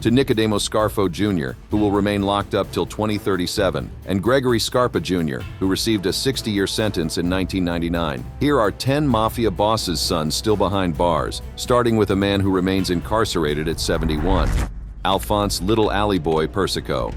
to Nicodemos Scaro Jr., who will remain locked up till 2037, and Gregory Scarpa Jr., who received a 60-year sentence in 1999. Here are 10 mafia bosses' sons still behind bars, starting with a man who remains incarcerated at 71. Alphonse Little Alley Boy Persico.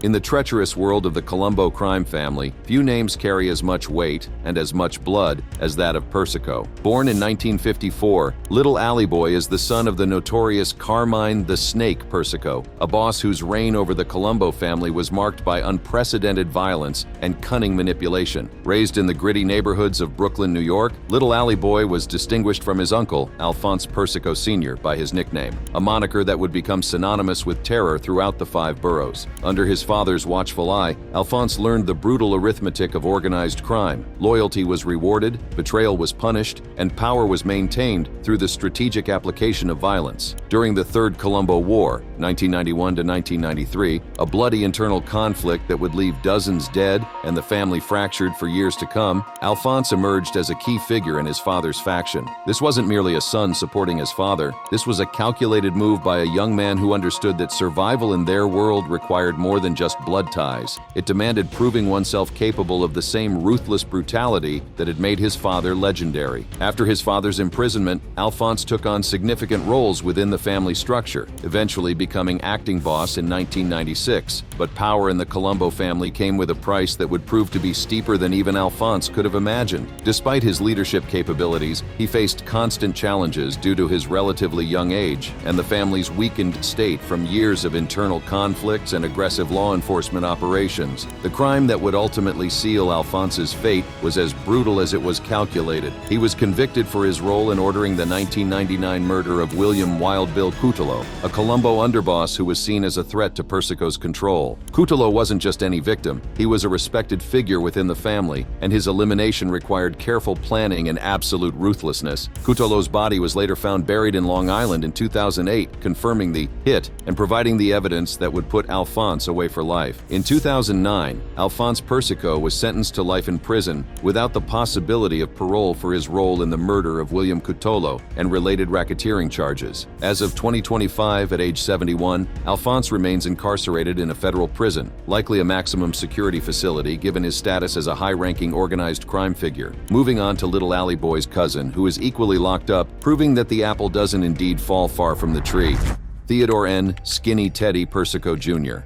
In the treacherous world of the Colombo crime family, few names carry as much weight and as much blood as that of Persico. Born in 1954, Little Alley Boy is the son of the notorious Carmine the Snake Persico, a boss whose reign over the Colombo family was marked by unprecedented violence and cunning manipulation. Raised in the gritty neighborhoods of Brooklyn, New York, Little Alley Boy was distinguished from his uncle, Alphonse Persico Sr., by his nickname, a moniker that would become synonymous with terror throughout the 5 boroughs. Under his father's watchful eye, Alphonse learned the brutal arithmetic of organized crime. Loyalty was rewarded, betrayal was punished, and power was maintained through the strategic application of violence. During the Third Colombo War, 1991 to 1993, a bloody internal conflict that would leave dozens dead and the family fractured for years to come, Alphonse emerged as a key figure in his father's faction. This wasn't merely a son supporting his father. This was a calculated move by a young man who understood that survival in their world required more than just blood ties. It demanded proving oneself capable of the same ruthless brutality that had made his father legendary. After his father's imprisonment, Alphonse took on significant roles within the family structure, eventually becoming acting boss in 1996. But power in the Colombo family came with a price that would prove to be steeper than even Alphonse could have imagined. Despite his leadership capabilities, he faced constant challenges due to his relatively young age and the family's weakened state from years of internal conflicts and aggressive law enforcement operations. The crime that would ultimately seal Alphonse's fate was as brutal as it was calculated. He was convicted for his role in ordering the 1999 murder of William Wild Bill Cutolo, a Colombo underboss who was seen as a threat to Persico's control. Cutolo wasn't just any victim. He was a respected figure within the family, and his elimination required careful planning and absolute ruthlessness. Cutolo's body was later found buried in Long Island in 2008, confirming the hit and providing the evidence that would put Alphonse away for life. In 2009, Alphonse Persico was sentenced to life in prison without the possibility of parole for his role in the murder of William Cutolo and related racketeering charges. As of 2025, at age 71, Alphonse remains incarcerated in a federal prison, likely a maximum security facility given his status as a high-ranking organized crime figure. Moving on to Little Alley Boy's cousin, who is equally locked up, proving that the apple doesn't indeed fall far from the tree. Theodore N. Skinny Teddy Persico Jr.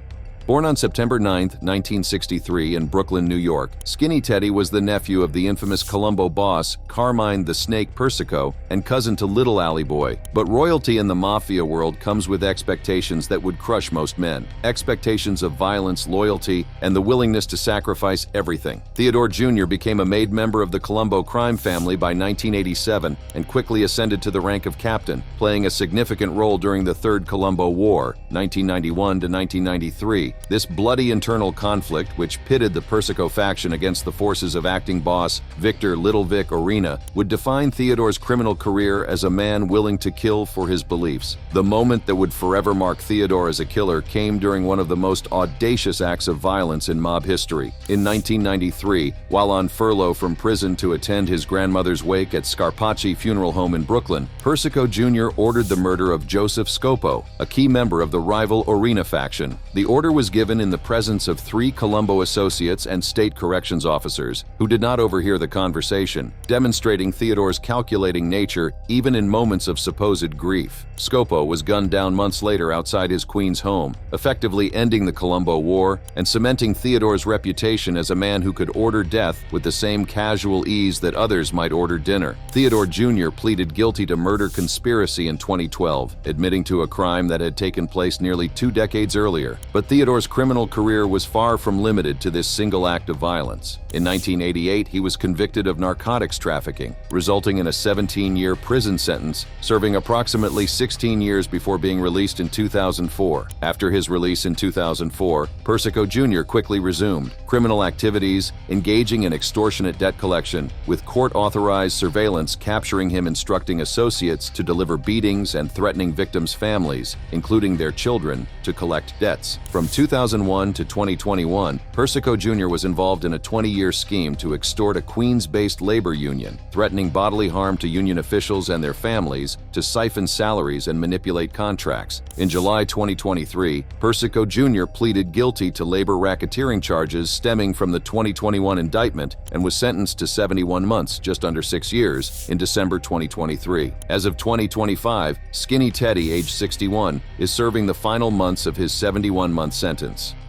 Born on September 9, 1963 in Brooklyn, New York, Skinny Teddy was the nephew of the infamous Colombo boss Carmine the Snake Persico and cousin to Little Alley Boy. But royalty in the mafia world comes with expectations that would crush most men. Expectations of violence, loyalty, and the willingness to sacrifice everything. Theodore Jr. became a made member of the Colombo crime family by 1987 and quickly ascended to the rank of captain, playing a significant role during the Third Colombo War, 1991 to 1993. This bloody internal conflict, which pitted the Persico faction against the forces of acting boss Victor Little Vic Reena, would define Theodore's criminal career as a man willing to kill for his beliefs. The moment that would forever mark Theodore as a killer came during one of the most audacious acts of violence in mob history. In 1993, while on furlough from prison to attend his grandmother's wake at Scarpacci Funeral Home in Brooklyn, Persico Jr. ordered the murder of Joseph Scopo, a key member of the rival Reena faction. The order was given in the presence of 3 Colombo associates and state corrections officers, who did not overhear the conversation, demonstrating Theodore's calculating nature even in moments of supposed grief. Scopo was gunned down months later outside his Queens home, effectively ending the Colombo War and cementing Theodore's reputation as a man who could order death with the same casual ease that others might order dinner. Theodore Jr. pleaded guilty to murder conspiracy in 2012, admitting to a crime that had taken place nearly 2 decades earlier. But Theodore's criminal career was far from limited to this single act of violence. In 1988, he was convicted of narcotics trafficking, resulting in a 17-year prison sentence, serving approximately 16 years before being released in 2004. After his release in 2004, Persico Jr. quickly resumed criminal activities, engaging in extortionate debt collection, with court-authorized surveillance capturing him instructing associates to deliver beatings and threatening victims' families, including their children, to collect debts. From 2001 to 2021, Persico Jr. was involved in a 20-year scheme to extort a Queens-based labor union, threatening bodily harm to union officials and their families, to siphon salaries and manipulate contracts. In July 2023, Persico Jr. pleaded guilty to labor racketeering charges stemming from the 2021 indictment and was sentenced to 71 months, just under 6 years, in December 2023. As of 2025, Skinny Teddy, age 61, is serving the final months of his 71-month sentence.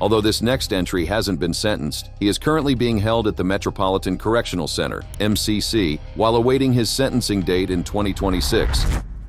Although this next entry hasn't been sentenced, he is currently being held at the Metropolitan Correctional Center, MCC, while awaiting his sentencing date in 2026.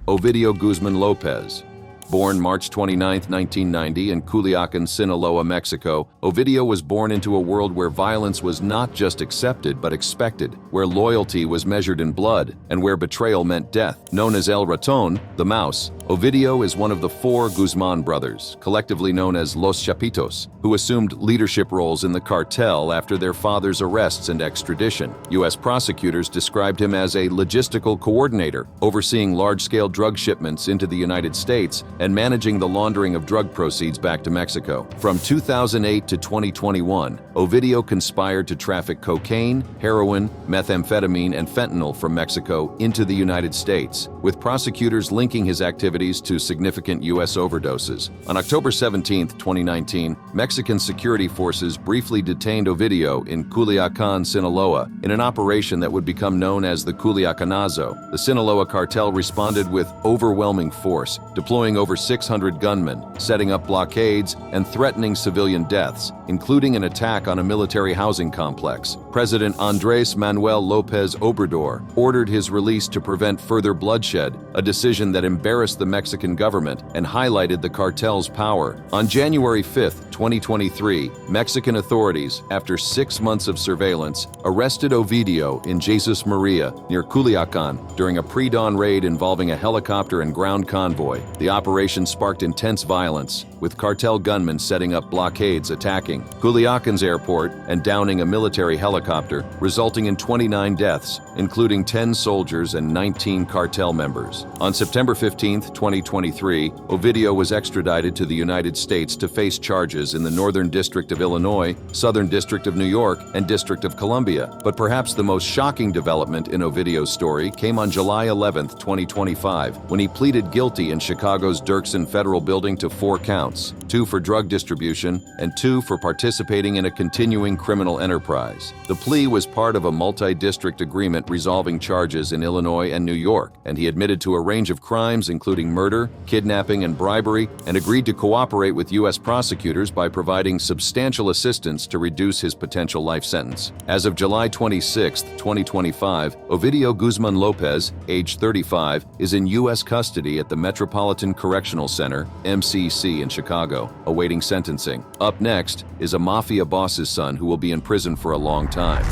Ovido Guzman Lopez. Born March 29, 1990 in Culiacan, Sinaloa, Mexico, Ovidio was born into a world where violence was not just accepted but expected, where loyalty was measured in blood, and where betrayal meant death. Known as El Raton, the Mouse, Ovidio is one of the 4 Guzman brothers, collectively known as Los Chapitos, who assumed leadership roles in the cartel after their father's arrests and extradition. U.S. prosecutors described him as a logistical coordinator, overseeing large-scale drug shipments into the United States and managing the laundering of drug proceeds back to Mexico. From 2008 to 2021, Ovidio conspired to traffic cocaine, heroin, methamphetamine, and fentanyl from Mexico into the United States, with prosecutors linking his activities to significant U.S. overdoses. On October 17, 2019, Mexican security forces briefly detained Ovidio in Culiacan, Sinaloa, in an operation that would become known as the Culiacanazo. The Sinaloa cartel responded with overwhelming force, deploying over 600 gunmen, setting up blockades, and threatening civilian deaths, including an attack on a military housing complex. President Andrés Manuel López Obrador ordered his release to prevent further bloodshed, a decision that embarrassed the Mexican government and highlighted the cartel's power. On January 5, 2023, Mexican authorities, after 6 months of surveillance, arrested Ovidio in Jesus Maria, near Culiacan, during a pre-dawn raid involving a helicopter and ground convoy. The operation sparked intense violence, with cartel gunmen setting up blockades attacking Culiacan's airport and downing a military helicopter, resulting in 29 deaths, including 10 soldiers and 19 cartel members. On September 15, 2023, Ovidio was extradited to the United States to face charges in the Northern District of Illinois, Southern District of New York, and District of Columbia. But perhaps the most shocking development in Ovidio's story came on July 11, 2025, when he pleaded guilty in Chicago's Dirksen Federal Building to 4 counts, 2 for drug distribution and 2 for participating in a continuing criminal enterprise. The plea was part of a multi-district agreement resolving charges in Illinois and New York, and he admitted to a range of crimes including murder, kidnapping, and bribery, and agreed to cooperate with U.S. prosecutors by providing substantial assistance to reduce his potential life sentence. As of July 26, 2025, Ovidio Guzman Lopez, age 35, is in U.S. custody at the Metropolitan Correctional Center, MCC, in Chicago, awaiting sentencing. Up next is a mafia boss's son who will be in prison for a long time.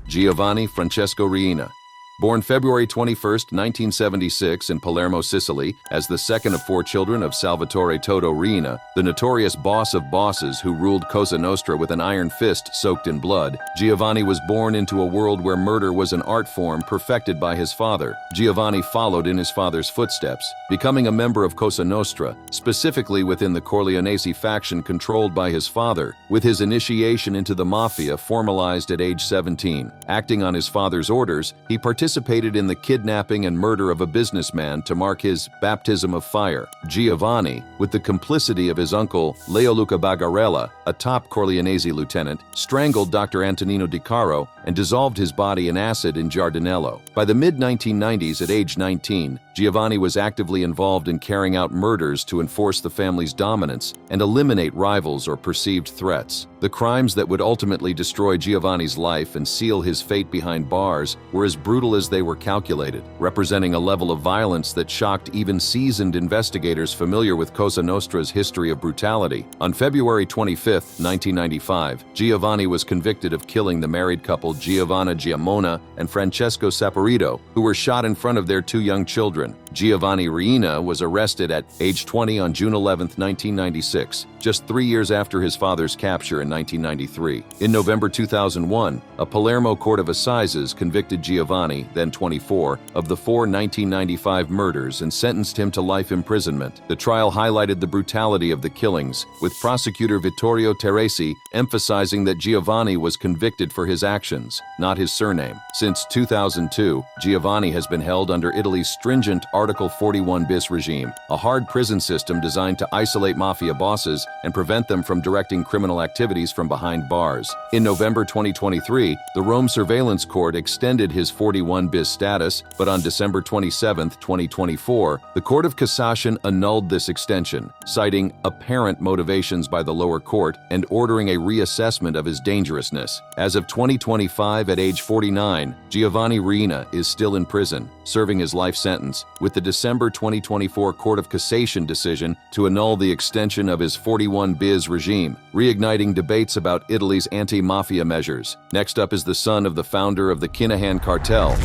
Giovani Francesco Reena. Born February 21, 1976 in Palermo, Sicily, as the second of 4 children of Salvatore Toto Reena, the notorious boss of bosses who ruled Cosa Nostra with an iron fist soaked in blood, Giovanni was born into a world where murder was an art form perfected by his father. Giovanni followed in his father's footsteps, becoming a member of Cosa Nostra, specifically within the Corleonesi faction controlled by his father, with his initiation into the mafia formalized at age 17. Acting on his father's orders, he participated in the kidnapping and murder of a businessman to mark his baptism of fire. Giovanni, with the complicity of his uncle Leoluca Bagarella, a top Corleonesi lieutenant, strangled Dr. Antonino Di Caro and dissolved his body in acid in Giardinello. By the mid-1990s, at age 19, Giovanni was actively involved in carrying out murders to enforce the family's dominance and eliminate rivals or perceived threats. The crimes that would ultimately destroy Giovanni's life and seal his fate behind bars were as brutal as they were calculated, representing a level of violence that shocked even seasoned investigators familiar with Cosa Nostra's history of brutality. On February 25, 1995, Giovanni was convicted of killing the married couple Giovanna Giamona and Francesco Saporito, who were shot in front of their 2 young children. Giovani Reena was arrested at age 20 on June 11, 1996, just 3 years after his father's capture in 1993. In November 2001, a Palermo Court of Assizes convicted Giovani, then 24, of the 4 1995 murders and sentenced him to life imprisonment. The trial highlighted the brutality of the killings, with prosecutor Vittorio Teresi emphasizing that Giovani was convicted for his actions, not his surname. Since 2002, Giovani has been held under Italy's stringent Article 41 bis regime, a hard prison system designed to isolate mafia bosses and prevent them from directing criminal activities from behind bars. In November 2023, the Rome Surveillance Court extended his 41 bis status, but on December 27, 2024, the Court of Cassation annulled this extension, citing apparent motivations by the lower court and ordering a reassessment of his dangerousness. As of 2025, at age 49, Giovani Reena is still in prison, serving his life sentence, with the December 2024 Court of Cassation decision to annul the extension of his 41 bis regime, reigniting debates about Italy's anti-mafia measures. Next up is the son of the founder of the Kahan cartel,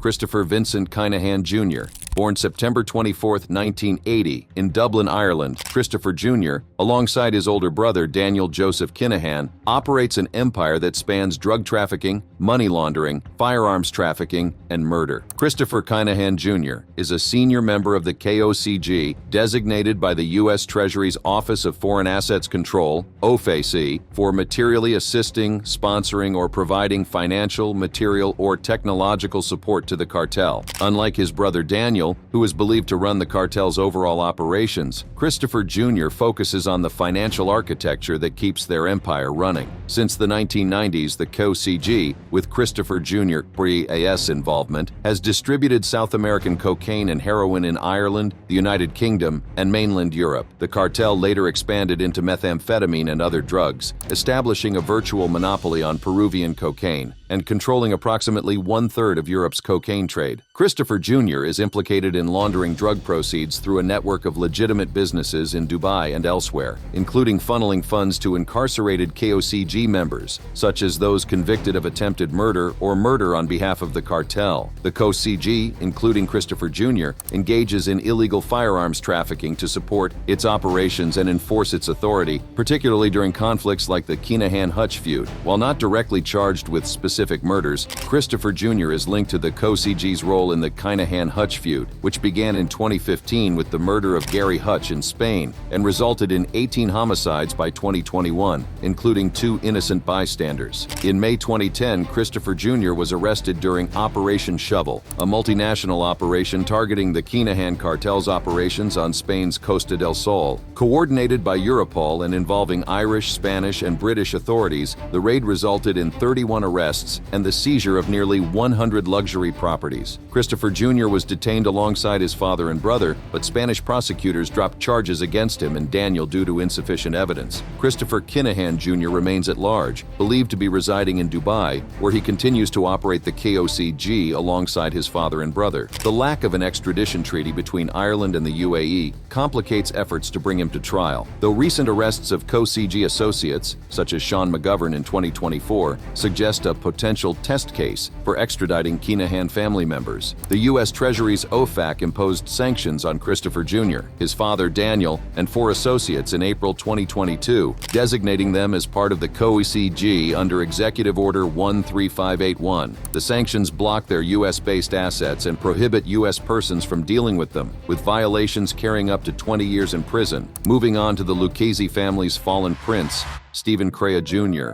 Christopher Vincent Kahan Jr. Born September 24, 1980, in Dublin, Ireland, Christopher Jr., alongside his older brother Daniel Joseph Kinahan, operates an empire that spans drug trafficking, money laundering, firearms trafficking, and murder. Christopher Kinahan Jr. is a senior member of the KOCG, designated by the U.S. Treasury's Office of Foreign Assets Control, OFAC, for materially assisting, sponsoring, or providing financial, material, or technological support to the cartel. Unlike his brother Daniel, who is believed to run the cartel's overall operations, Christopher Jr. focuses on the financial architecture that keeps their empire running. Since the 1990s, the KOCG, with Christopher Jr. pre-AS involvement, has distributed South American cocaine and heroin in Ireland, the United Kingdom, and mainland Europe. The cartel later expanded into methamphetamine and other drugs, establishing a virtual monopoly on Peruvian cocaine and controlling approximately 1/3 of Europe's cocaine trade. Christopher Jr. is implicated in laundering drug proceeds through a network of legitimate businesses in Dubai and elsewhere, including funneling funds to incarcerated KOCG members, such as those convicted of attempted murder or murder on behalf of the cartel. The KOCG, including Christopher Jr., engages in illegal firearms trafficking to support its operations and enforce its authority, particularly during conflicts like the Kinahan-Hutch feud. While not directly charged with specific murders, Christopher Jr. is linked to the KOCG's role in the Kinahan-Hutch feud, which began in 2015 with the murder of Gary Hutch in Spain and resulted in 18 homicides by 2021, including 2 innocent bystanders. In May 2010, Christopher Jr. was arrested during Operation Shovel, a multinational operation targeting the Kinahan cartel's operations on Spain's Costa del Sol. Coordinated by Europol and involving Irish, Spanish, and British authorities, the raid resulted in 31 arrests and the seizure of nearly 100 luxury properties. Christopher Jr. was detained alongside his father and brother, but Spanish prosecutors dropped charges against him and Daniel due to insufficient evidence. Christopher Kinahan Jr. remains at large, believed to be residing in Dubai, where he continues to operate the KOCG alongside his father and brother. The lack of an extradition treaty between Ireland and the UAE complicates efforts to bring him to trial, though recent arrests of KOCG associates, such as Sean McGovern in 2024, suggest a potential test case for extraditing Kinahan family members. The U.S. Treasury's OFAC imposed sanctions on Christopher Jr., his father Daniel, and 4 associates in April 2022, designating them as part of the KOCG under Executive Order 13581. The sanctions block their U.S.-based assets and prohibit U.S. persons from dealing with them, with violations carrying up to 20 years in prison. Moving on to the Lucchese family's fallen prince, Stephen Craya Jr.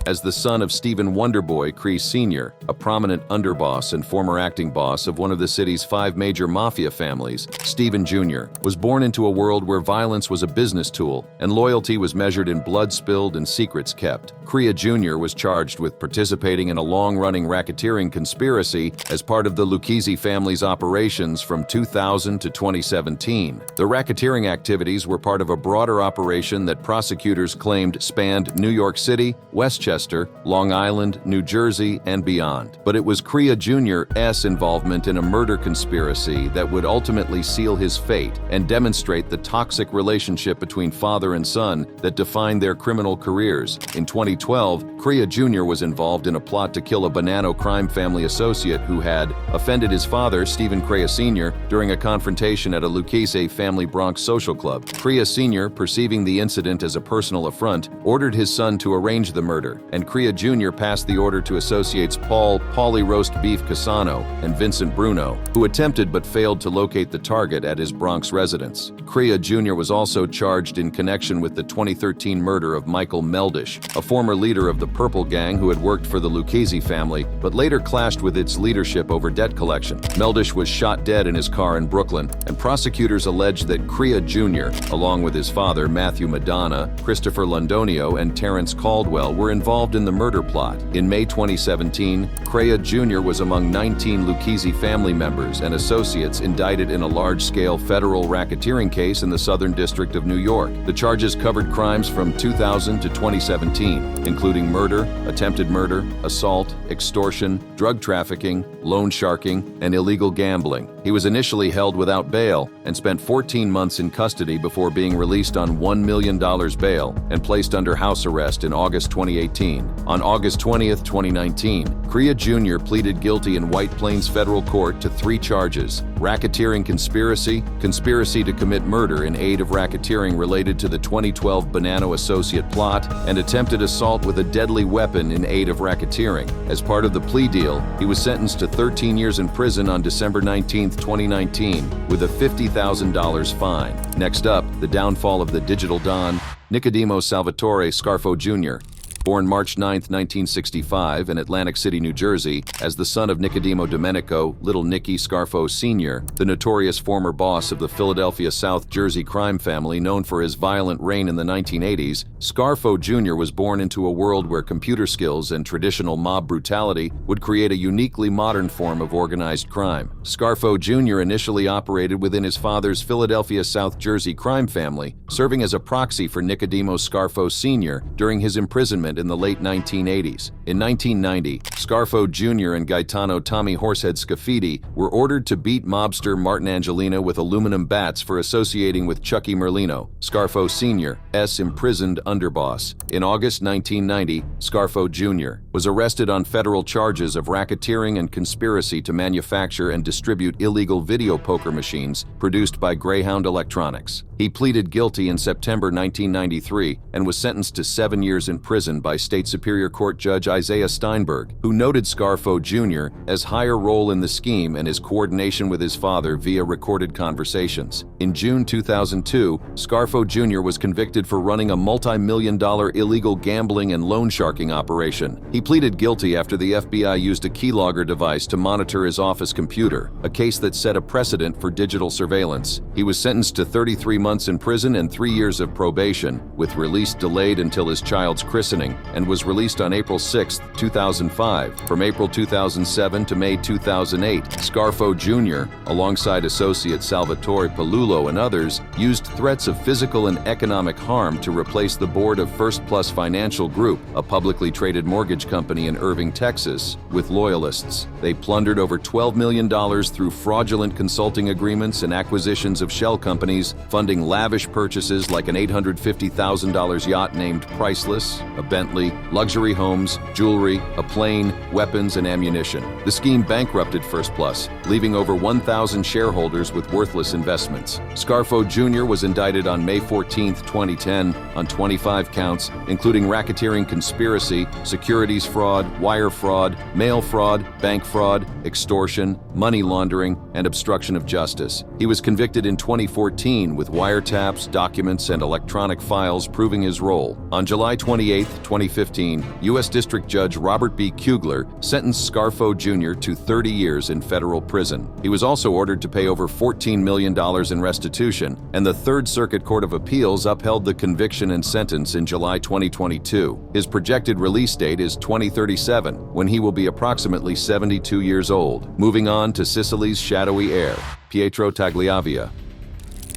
As the son of Stephen Wonderboy Cree Sr., a prominent underboss and former acting boss of one of the city's 5 major mafia families, Stephen Jr. was born into a world where violence was a business tool and loyalty was measured in blood spilled and secrets kept. Craya Jr. was charged with participating in a long-running racketeering conspiracy as part of the Lucchese family's operations from 2000 to 2017. The racketeering activities were part of a broader operation that prosecutors claimed spanned New York City, Westchester, Rochester, Long Island, New Jersey, and beyond. But it was Craya Jr.'s involvement in a murder conspiracy that would ultimately seal his fate and demonstrate the toxic relationship between father and son that defined their criminal careers. In 2012, Craya Jr. was involved in a plot to kill a Bonanno crime family associate who had offended his father, Stephen Craya Sr., during a confrontation at a Lucchese family Bronx social club. Craya Sr., perceiving the incident as a personal affront, ordered his son to arrange the murder, and Craya Jr. passed the order to associates Paulie Roast Beef Casano and Vincent Bruno, who attempted but failed to locate the target at his Bronx residence. Craya Jr. was also charged in connection with the 2013 murder of Michael Meldish, a former leader of the Purple Gang who had worked for the Lucchese family but later clashed with its leadership over debt collection. Meldish was shot dead in his car in Brooklyn, and prosecutors alleged that Craya Jr., along with his father Matthew Madonna, Christopher Londonio, and Terrence Caldwell, were involved in the murder plot. In May 2017, Craya Jr. was among 19 Lucchese family members and associates indicted in a large-scale federal racketeering case in the Southern District of New York. The charges covered crimes from 2000 to 2017, including murder, attempted murder, assault, extortion, drug trafficking, loan sharking, and illegal gambling. He was initially held without bail and spent 14 months in custody before being released on $1 million bail and placed under house arrest in August 2018. On August 20, 2019, Craya Jr. pleaded guilty in White Plains Federal Court to 3 charges: racketeering conspiracy, conspiracy to commit murder in aid of racketeering related to the 2012 Bonanno associate plot, and attempted assault with a deadly weapon in aid of racketeering. As part of the plea deal, he was sentenced to 13 years in prison on December 19, 2019, with a $50,000 fine. Next up, the downfall of the digital don, Nicodemos Salvatore Scarfo Jr., born March 9, 1965 in Atlantic City, New Jersey, as the son of Nicodemo Domenico, Little Nicky Scarfo Sr., the notorious former boss of the Philadelphia South Jersey crime family known for his violent reign in the 1980s, Scarfo Jr. was born into a world where computer skills and traditional mob brutality would create a uniquely modern form of organized crime. Scarfo Jr. initially operated within his father's Philadelphia South Jersey crime family, serving as a proxy for Nicodemos Scarfo Sr. during his imprisonment in the late 1980s. In 1990, Scarfo Jr. and Gaetano Tommy Horsehead Scafidi were ordered to beat mobster Martin Angelina with aluminum bats for associating with Chucky Merlino, Scarfo Sr.'s imprisoned underboss. In August 1990, Scarfo Jr. was arrested on federal charges of racketeering and conspiracy to manufacture and distribute illegal video poker machines produced by Greyhound Electronics. He pleaded guilty in September 1993 and was sentenced to 7 years in prison by State Superior Court Judge Isaiah Steinberg, who noted Scarfo Jr. as higher role in the scheme and his coordination with his father via recorded conversations. In June 2002, Scarfo Jr. was convicted for running a multi-million-dollar illegal gambling and loan sharking operation. He pleaded guilty after the FBI used a keylogger device to monitor his office computer, a case that set a precedent for digital surveillance. He was sentenced to 33 months in prison and 3 years of probation, with release delayed until his child's christening, and was released on April 6, 2005. From April 2007 to May 2008, Scarfo Jr., alongside associate Salvatore Palullo and others, used threats of physical and economic harm to replace the board of First Plus Financial Group, a publicly traded mortgage company in Irving, Texas, with loyalists. They plundered over $12 million through fraudulent consulting agreements and acquisitions of shell companies, funding lavish purchases like an $850,000 yacht named Priceless, a Bentley, luxury homes, jewelry, a plane, weapons, and ammunition. The scheme bankrupted First Plus, leaving over 1,000 shareholders with worthless investments. Scarfo Jr. was indicted on May 14, 2010, on 25 counts, including racketeering conspiracy, securities fraud, wire fraud, mail fraud, bank fraud, extortion, money laundering, and obstruction of justice. He was convicted in 2014 with wiretaps, documents, and electronic files proving his role. On July 28, 2015, U.S. District Judge Robert B. Kugler sentenced Scarfo Jr. to 30 years in federal prison. He was also ordered to pay over $14 million in restitution, and the Third Circuit Court of Appeals upheld the conviction and sentence in July 2022. His projected release date is 2037, when he will be approximately 72 years old. Moving on to Sicily's shadowy heir, Pietro Taglavia.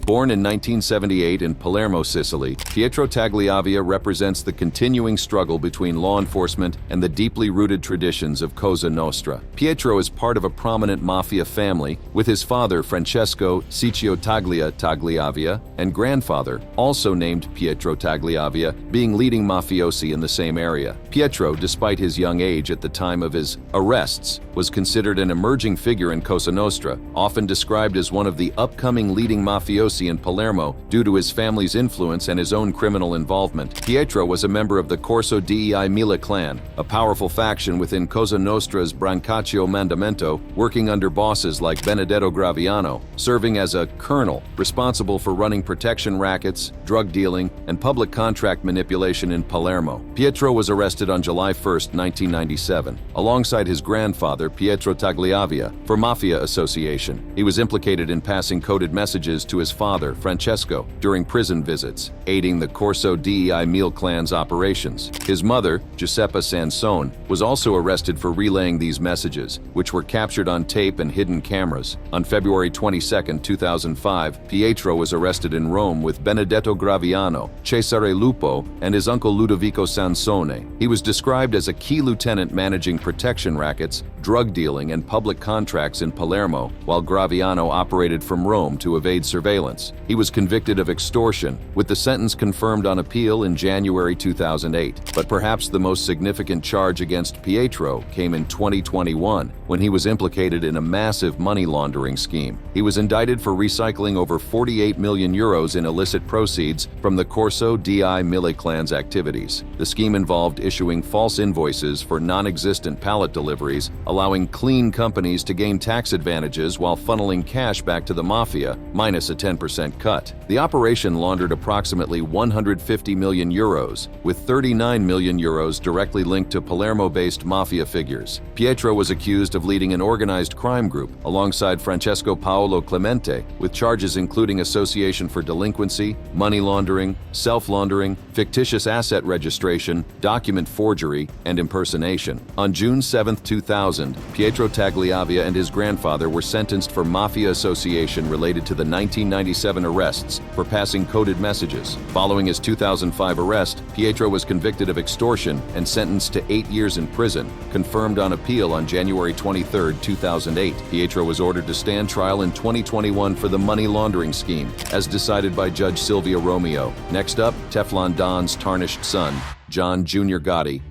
Born in 1978 in Palermo, Sicily, Pietro Taglavia represents the continuing struggle between law enforcement and the deeply rooted traditions of Cosa Nostra. Pietro is part of a prominent mafia family, with his father Francesco Ciccio Taglavia and grandfather, also named Pietro Taglavia, being leading mafiosi in the same area. Pietro, despite his young age at the time of his arrests, was considered an emerging figure in Cosa Nostra, often described as one of the upcoming leading mafiosi in Palermo due to his family's influence and his own criminal involvement. Pietro was a member of the Corso Dei Mille clan, a powerful faction within Cosa Nostra's Brancaccio Mandamento, working under bosses like Benedetto Graviano, serving as a colonel responsible for running protection rackets, drug dealing, and public contract manipulation in Palermo. Pietro was arrested on July 1, 1997, alongside his grandfather Pietro Taglavia, for mafia association. He was implicated in passing coded messages to his father, Francesco, during prison visits, aiding the Corso Dei Mille clan's operations. His mother, Giuseppa Sansone, was also arrested for relaying these messages, which were captured on tape and hidden cameras. On February 22, 2005, Pietro was arrested in Rome with Benedetto Graviano, Cesare Lupo, and his uncle Ludovico Sansone. He was described as a key lieutenant managing protection rackets, drug dealing, and public contracts in Palermo, while Graviano operated from Rome to evade surveillance. He was convicted of extortion, with the sentence confirmed on appeal in January 2008. But perhaps the most significant charge against Pietro came in 2021, when he was implicated in a massive money laundering scheme. He was indicted for recycling over 48 million euros in illicit proceeds from the Corso Dei Mille clan's activities. The scheme involved issuing false invoices for non-existent pallet deliveries, allowing clean companies to gain tax advantages while funneling cash back to the mafia, minus a 10% cut. The operation laundered approximately 150 million euros, with 39 million euros directly linked to Palermo-based mafia figures. Pietro was accused of leading an organized crime group alongside Francesco Paolo Clemente, with charges including association for delinquency, money laundering, self-laundering, fictitious asset registration, document forgery, and impersonation. On June 7, 2000, Pietro Taglavia and his grandfather were sentenced for mafia association related to the 1997 arrests for passing coded messages. Following his 2005 arrest, Pietro was convicted of extortion and sentenced to 8 years in prison, confirmed on appeal on January 23, 2008. Pietro was ordered to stand trial in 2021 for the money laundering scheme, as decided by Judge Silvia Romeo. Next up, Teflon Don's tarnished son, John Jr. Gotti.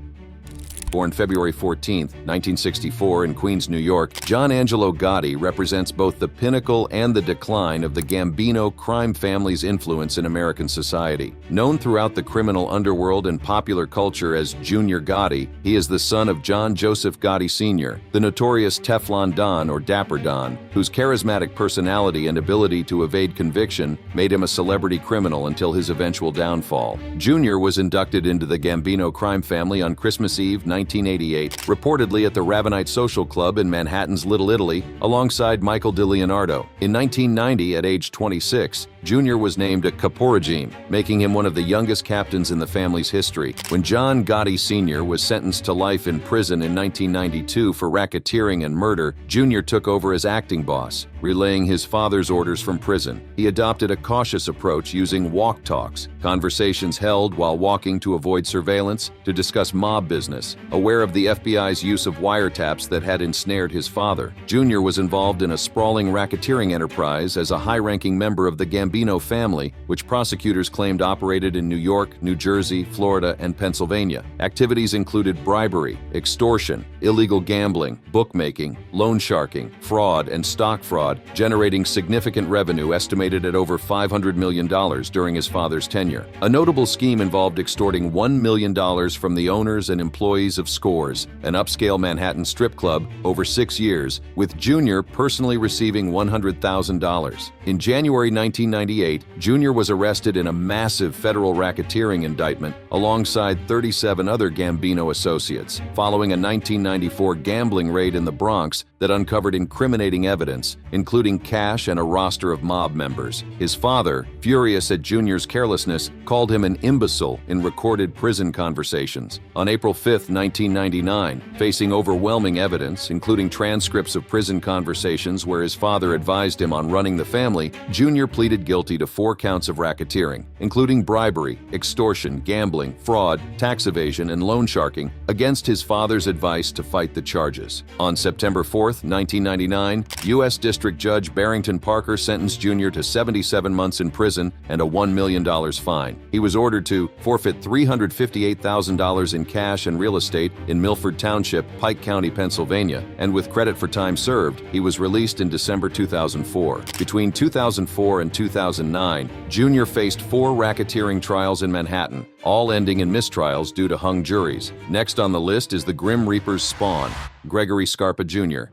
Born February 14, 1964 in Queens, New York, John Angelo Gotti represents both the pinnacle and the decline of the Gambino crime family's influence in American society. Known throughout the criminal underworld and popular culture as Junior Gotti, he is the son of John Joseph Gotti Sr., the notorious Teflon Don or Dapper Don, whose charismatic personality and ability to evade conviction made him a celebrity criminal until his eventual downfall. Junior was inducted into the Gambino crime family on Christmas Eve, 1988, reportedly at the Ravenite Social Club in Manhattan's Little Italy, alongside Michael DiLeonardo. In 1990, at age 26, Junior was named a caporregime, making him one of the youngest captains in the family's history. When John Gotti Sr. was sentenced to life in prison in 1992 for racketeering and murder, Junior took over as acting boss, relaying his father's orders from prison. He adopted a cautious approach using walk talks, conversations held while walking to avoid surveillance, to discuss mob business, aware of the FBI's use of wiretaps that had ensnared his father. Junior was involved in a sprawling racketeering enterprise as a high-ranking member of the Gambino family, which prosecutors claimed operated in New York, New Jersey, Florida, and Pennsylvania. Activities included bribery, extortion, illegal gambling, bookmaking, loan sharking, fraud, and stock fraud, generating significant revenue estimated at over $500 million during his father's tenure. A notable scheme involved extorting $1 million from the owners and employees of Scores, an upscale Manhattan strip club, over 6 years, with Junior personally receiving $100,000. In January 1998, Junior was arrested in a massive federal racketeering indictment alongside 37 other Gambino associates, following a 1994 gambling raid in the Bronx that uncovered incriminating evidence, including cash and a roster of mob members. His father, furious at Junior's carelessness, called him an imbecile in recorded prison conversations. On April 5, 1999, facing overwhelming evidence, including transcripts of prison conversations where his father advised him on running the family, Junior pleaded guilty to 4 counts of racketeering, including bribery, extortion, gambling, fraud, tax evasion, and loan sharking, against his father's advice to fight the charges. On September 4, 1999, U.S. District Judge Barrington Parker sentenced Jr. to 77 months in prison and a $1 million fine. He was ordered to forfeit $358,000 in cash and real estate in Milford Township, Pike County, Pennsylvania, and with credit for time served, he was released in December 2004. Between 2004 and 2009, Jr. faced 4 racketeering trials in Manhattan, all ending in mistrials due to hung juries. Next on the list is the Grim Reaper's spawn, Gregory Scarpa Jr.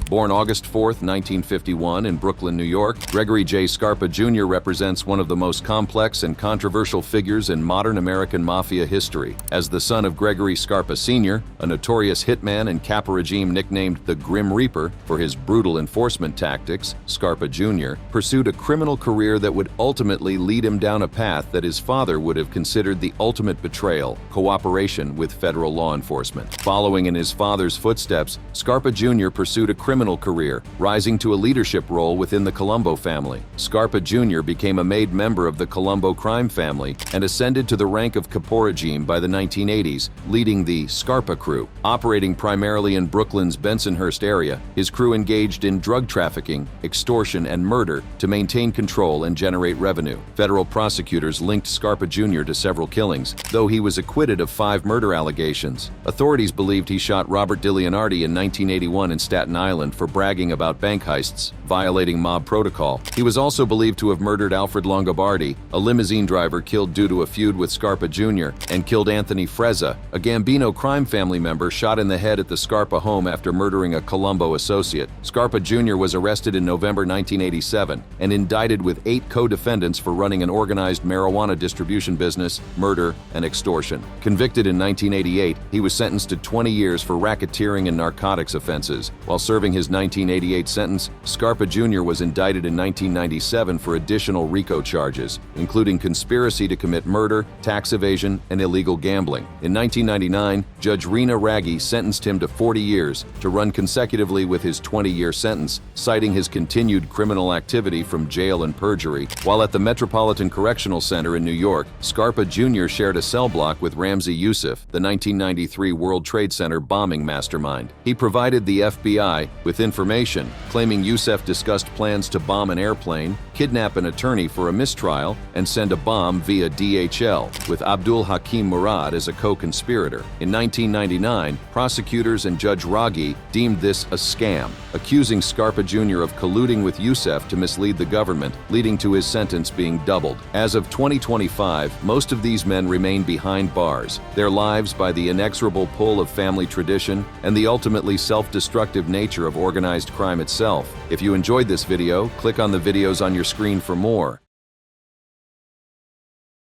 Born August 4, 1951 in Brooklyn, New York, Gregory J. Scarpa Jr. represents one of the most complex and controversial figures in modern American mafia history. As the son of Gregory Scarpa Sr., a notorious hitman and Kappa regime nicknamed the Grim Reaper for his brutal enforcement tactics, Scarpa Jr. pursued a criminal career that would ultimately lead him down a path that his father would have considered the ultimate betrayal: cooperation with federal law enforcement. Following in his father's footsteps, Scarpa Jr. pursued a criminal career, rising to a leadership role within the Colombo family. Scarpa Jr. became a made member of the Colombo crime family and ascended to the rank of Kappa regime by the 1980s, leading the Scarpa Crew. Operating primarily in Brooklyn's Bensonhurst area, his crew engaged in drug trafficking, extortion, and murder to maintain control and generate revenue. Federal prosecutors linked Scarpa Jr. to several killings, though he was acquitted of 5 murder allegations. Authorities believed he shot Robert DiLeonardi in 1981 in Staten Island for bragging about bank heists, violating mob protocol. He was also believed to have murdered Alfred Longobardi, a limousine driver killed due to a feud with Scarpa Jr., and killed Anthony Frezza, a Gambino crime family member shot in the head at the Scarpa home after murdering a Colombo associate. Scarpa Jr. was arrested in November 1987 and indicted with 8 co-defendants for running an organized marijuana distribution business, murder, and extortion. Convicted in 1988, he was sentenced to 20 years for racketeering and narcotics offenses. While serving his 1988 sentence, Scarpa Jr. was indicted in 1997 for additional RICO charges, including conspiracy to commit murder, tax evasion, and illegal gambling. In 1999, Judge Reena Raggi sentenced him to 40 years to run consecutively with his 20-year sentence, citing his continued criminal activity from jail and perjury. While at the Metropolitan Correctional Center in New York, Scarpa Jr. shared a cell block with Ramzi Youssef, the 1993 World Trade Center bombing mastermind. He provided the FBI with information claiming Youssef discussed plans to bomb an airplane, kidnap an attorney for a mistrial, and send a bomb via DHL, with Abdul Hakim Murad as a co-conspirator. In 1999, prosecutors and Judge Raggi deemed this a scam, accusing Scarpa Jr. of colluding with Youssef to mislead the government, leading to his sentence being doubled. As of 2025, most of these men remain behind bars, their lives by the inexorable pull of family tradition and the ultimately self-destructive nature of organized crime itself. If you enjoyed this video, click on the videos on your screen for more.